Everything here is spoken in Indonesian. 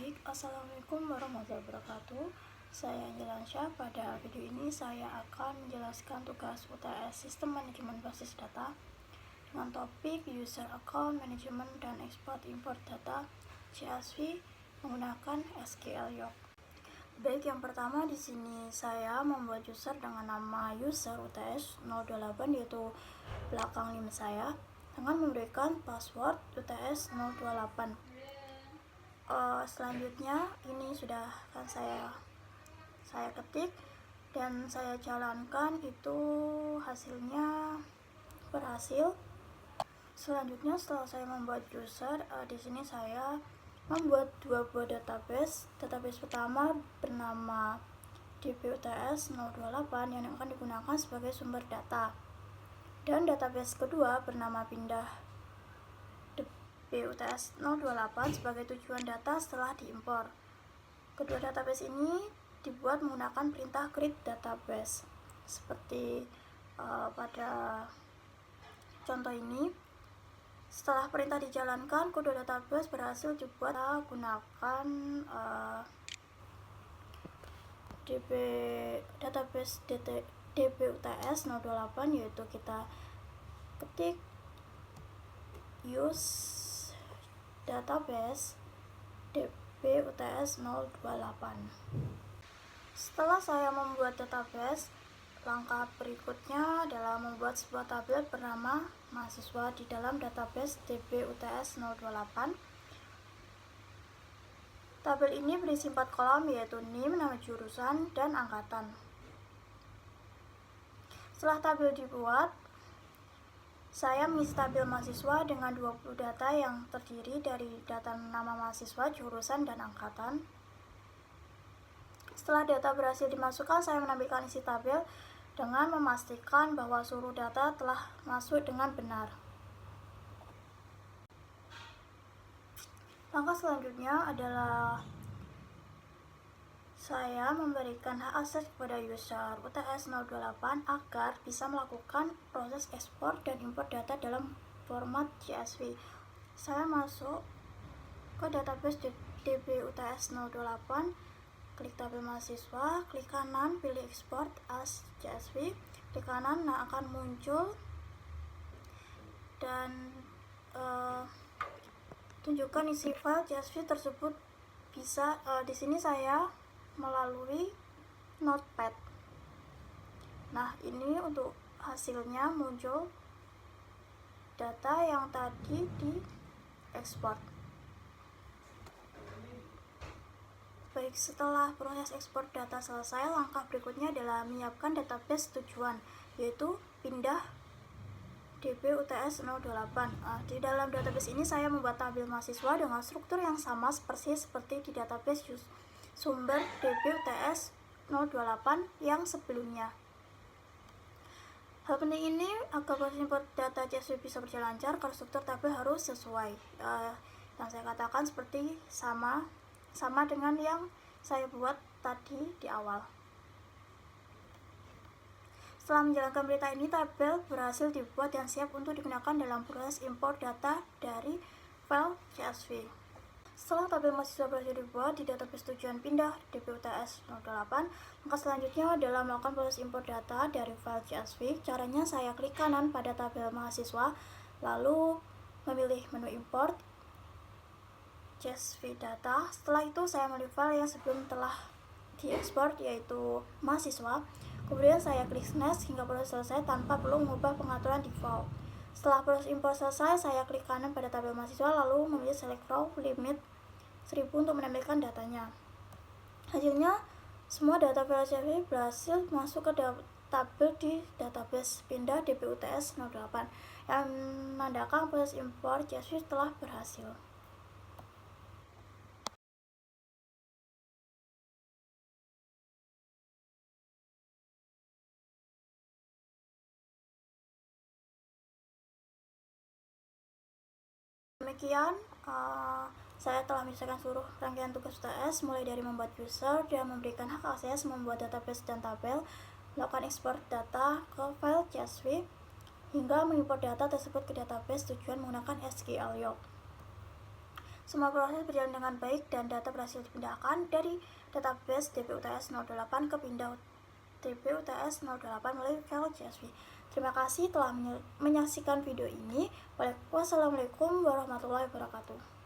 Baik, assalamualaikum warahmatullahi wabarakatuh. Saya Anjelansyah. Pada video ini saya akan menjelaskan tugas UTS Sistem Manajemen Basis Data dengan topik User Account Management dan Export Import Data CSV menggunakan SQL York. Baik, yang pertama di sini saya membuat user dengan nama user UTS 028 yaitu belakang NIM saya dengan memberikan password UTS 028. Selanjutnya ini sudah kan saya ketik dan saya jalankan, itu hasilnya berhasil. Selanjutnya setelah saya membuat user, di sini saya membuat dua buah database. Database pertama bernama DBUTS 028 yang akan digunakan sebagai sumber data, dan database kedua bernama pindah BUTS 028 sebagai tujuan data setelah diimpor. Kedua database ini dibuat menggunakan perintah create database seperti pada contoh ini. Setelah perintah dijalankan, kedua database berhasil dibuat gunakan database DBUTS 028, yaitu kita ketik use database DBUTS 028. Setelah saya membuat database, langkah berikutnya adalah membuat sebuah tabel bernama mahasiswa di dalam database DBUTS 028. Tabel ini berisi 4 kolom, yaitu NIM, nama jurusan, dan angkatan. Setelah tabel dibuat, saya mengisi tabel mahasiswa dengan 20 data yang terdiri dari data nama mahasiswa, jurusan, dan angkatan. Setelah data berhasil dimasukkan, saya menampilkan isi tabel dengan memastikan bahwa seluruh data telah masuk dengan benar. Langkah selanjutnya adalah saya memberikan hak akses kepada user UTS 028 agar bisa melakukan proses ekspor dan import data dalam format CSV. Saya masuk ke database DBUTS 028, klik tabel mahasiswa, klik kanan, pilih export as CSV, klik kanan, akan muncul dan tunjukkan isi file CSV tersebut. Bisa di sini saya melalui notepad. Nah, ini untuk hasilnya muncul data yang tadi diekspor. Baik, setelah proses ekspor data selesai, langkah berikutnya adalah menyiapkan database tujuan, yaitu pindah DBUTS 028. Di dalam database ini saya membuat tabel mahasiswa dengan struktur yang sama persis seperti di database sumber DBUTS 028 yang sebelumnya. Hal penting ini agar proses import data CSV bisa berjalan lancar, kalau struktur tabel harus sesuai. Yang saya katakan seperti sama dengan yang saya buat tadi di awal. Setelah menjalankan perintah ini, tabel berhasil dibuat dan siap untuk digunakan dalam proses import data dari file CSV. Setelah tabel mahasiswa berhasil dibuat di database tujuan pindah DBUTS 028, maka selanjutnya adalah melakukan proses import data dari file CSV. Caranya saya klik kanan pada tabel mahasiswa, lalu memilih menu import CSV data. Setelah itu saya memilih file yang sebelum telah diekspor, yaitu mahasiswa. Kemudian saya klik next hingga proses selesai tanpa perlu mengubah pengaturan default. Setelah proses import selesai, saya klik kanan pada tabel mahasiswa lalu memilih select row limit 1000 untuk menampilkan datanya. Hasilnya, semua data file CSV berhasil masuk ke tabel di database pindah DBUTS 028 yang menandakan proses import CSV telah berhasil. Demikian, saya telah menyelesaikan seluruh rangkaian tugas UTS, mulai dari membuat user dan memberikan hak akses, membuat database dan tabel, melakukan ekspor data ke file CSV, hingga mengimport data tersebut ke database tujuan menggunakan SQL York. Semua proses berjalan dengan baik dan data berhasil dipindahkan dari database DB-UTS 08 ke pindah DB-UTS 08 melalui file CSV. Terima kasih telah menyaksikan video ini. Wassalamualaikum warahmatullahi wabarakatuh.